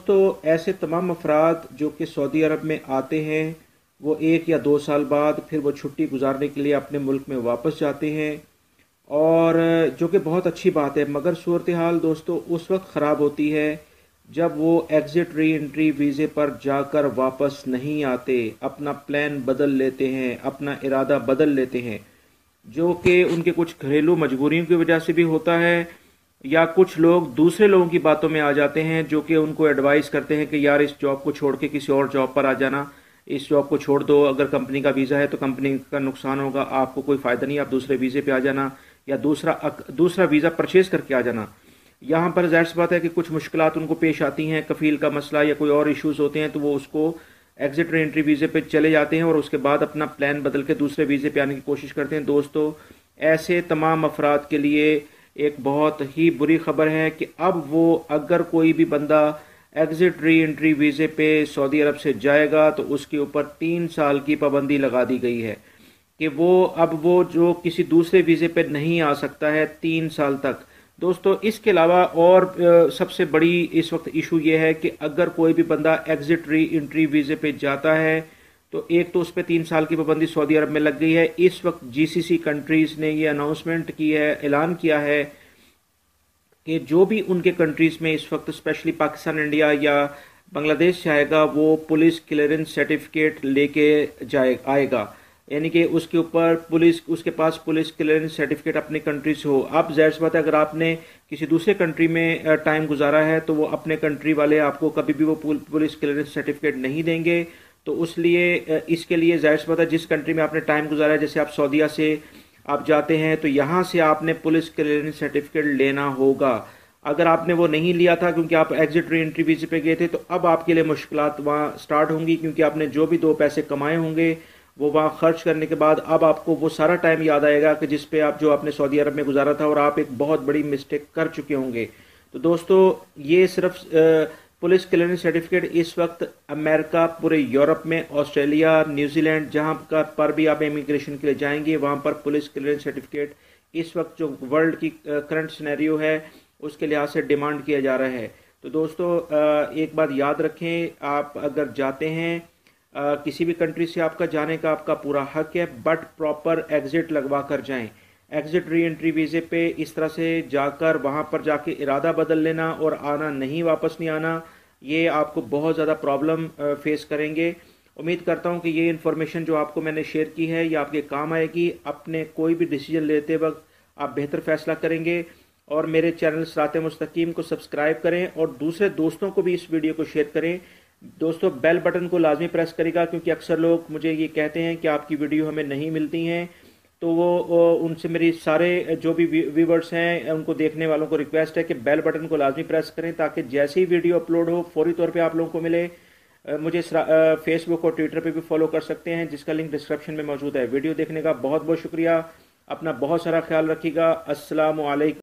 दोस्तों ऐसे तमाम अफराद जो कि सऊदी अरब में आते हैं वो 1 या 2 साल बाद फिर वो छुट्टी गुजारने के लिए अपने मुल्क में वापस जाते हैं, और जो कि बहुत अच्छी बात है। मगर सूरत हाल दोस्तों उस वक्त ख़राब होती है जब वो एग्ज़िट री एंट्री वीज़े पर जाकर वापस नहीं आते, अपना प्लान बदल लेते हैं, अपना इरादा बदल लेते हैं, जो कि उनके कुछ घरेलू मजबूरियों की वजह से भी होता है, या कुछ लोग दूसरे लोगों की बातों में आ जाते हैं जो कि उनको एडवाइस करते हैं कि यार इस जॉब को छोड़ के किसी और जॉब पर आ जाना, इस जॉब को छोड़ दो, अगर कंपनी का वीज़ा है तो कंपनी का नुकसान होगा, आपको कोई फ़ायदा नहीं, आप दूसरे वीज़े पे आ जाना या दूसरा वीज़ा परचेज़ करके आ जाना। यहाँ पर ज़ाहिर सी बात है कि कुछ मुश्किलात उनको पेश आती हैं, कफ़ील का मसला या कोई और इश्यूज़ होते हैं, तो वो उसको एग्ज़िट री एंट्री वीज़े पे चले जाते हैं और उसके बाद अपना प्लान बदल के दूसरे वीज़े पे आने की कोशिश करते हैं। दोस्तों ऐसे तमाम अफराद के लिए एक बहुत ही बुरी खबर है कि अब वो अगर कोई भी बंदा एग्ज़िट री एंट्री वीज़े पे सऊदी अरब से जाएगा तो उसके ऊपर 3 साल की पाबंदी लगा दी गई है कि वो जो किसी दूसरे वीज़े पे नहीं आ सकता है 3 साल तक। दोस्तों इसके अलावा और सबसे बड़ी इस वक्त इशू ये है कि अगर कोई भी बंदा एग्ज़िट री एंट्री वीज़े पे जाता है तो एक तो उस पर 3 साल की पाबंदी सऊदी अरब में लग गई है। इस वक्त जीसीसी कंट्रीज़ ने ये अनाउंसमेंट की है, ऐलान किया है कि जो भी उनके कंट्रीज़ में इस वक्त स्पेशली पाकिस्तान, इंडिया या बांग्लादेश से आएगा वो पुलिस क्लियरेंस सर्टिफिकेट लेके आएगा, यानी कि उसके पास पुलिस क्लियरेंस सर्टिफिकेट अपनी कंट्री से हो। अब ज़ाहिर सी बात है अगर आपने किसी दूसरे कंट्री में टाइम गुजारा है तो वो अपने कंट्री वाले आपको कभी भी वो पुलिस क्लियरेंस सर्टिफिकेट नहीं देंगे। तो इसके लिए ज़ाहिर सी बात है जिस कंट्री में आपने टाइम गुजारा है, जैसे आप सऊदीया से आप जाते हैं तो यहाँ से आपने पुलिस क्लियरेंस सर्टिफिकेट लेना होगा। अगर आपने वो नहीं लिया था क्योंकि आप एग्ज़िट री एंट्री वीज़े पे गए थे तो अब आपके लिए मुश्किलात वहाँ स्टार्ट होंगी, क्योंकि आपने जो भी 2 पैसे कमाए होंगे वो वहाँ खर्च करने के बाद अब आपको वो सारा टाइम याद आएगा कि जिस पे आप जो आपने सऊदी अरब में गुजारा था और आप एक बहुत बड़ी मिस्टेक कर चुके होंगे। तो दोस्तों ये सिर्फ पुलिस क्लियरेंस सर्टिफिकेट इस वक्त अमेरिका, पूरे यूरोप में, ऑस्ट्रेलिया, न्यूजीलैंड, जहां पर भी आप इमिग्रेशन के लिए जाएंगे वहां पर पुलिस क्लियरेंस सर्टिफिकेट इस वक्त जो वर्ल्ड की करंट सिनेरियो है उसके लिहाज से डिमांड किया जा रहा है। तो दोस्तों एक बात याद रखें, आप अगर जाते हैं किसी भी कंट्री से आपका जाने का आपका पूरा हक है, बट प्रॉपर एग्ज़िट लगवा कर जाएं। एग्ज़िट री एंट्री वीज़े पे इस तरह से जाकर वहाँ पर जाके इरादा बदल लेना और आना नहीं, वापस नहीं आना, ये आपको बहुत ज़्यादा प्रॉब्लम फेस करेंगे। उम्मीद करता हूँ कि ये इन्फॉर्मेशन जो आपको मैंने शेयर की है ये आपके काम आएगी। अपने कोई भी डिसीजन लेते वक्त आप बेहतर फैसला करेंगे। और मेरे चैनल सिरात मुस्तकीम को सब्सक्राइब करें और दूसरे दोस्तों को भी इस वीडियो को शेयर करें। दोस्तों बेल बटन को लाजमी प्रेस करेगा, क्योंकि अक्सर लोग मुझे ये कहते हैं कि आपकी वीडियो हमें नहीं मिलती हैं, तो वो उनसे मेरी सारे जो भी व्यूवर्स हैं उनको देखने वालों को रिक्वेस्ट है कि बेल बटन को लाजमी प्रेस करें ताकि जैसे ही वीडियो अपलोड हो फौरी तौर पे आप लोगों को मिले। मुझे फेसबुक और ट्विटर पे भी फॉलो कर सकते हैं जिसका लिंक डिस्क्रिप्शन में मौजूद है। वीडियो देखने का बहुत बहुत शुक्रिया। अपना बहुत सारा ख्याल रखिएगा। अस्सलामु अलैकुम।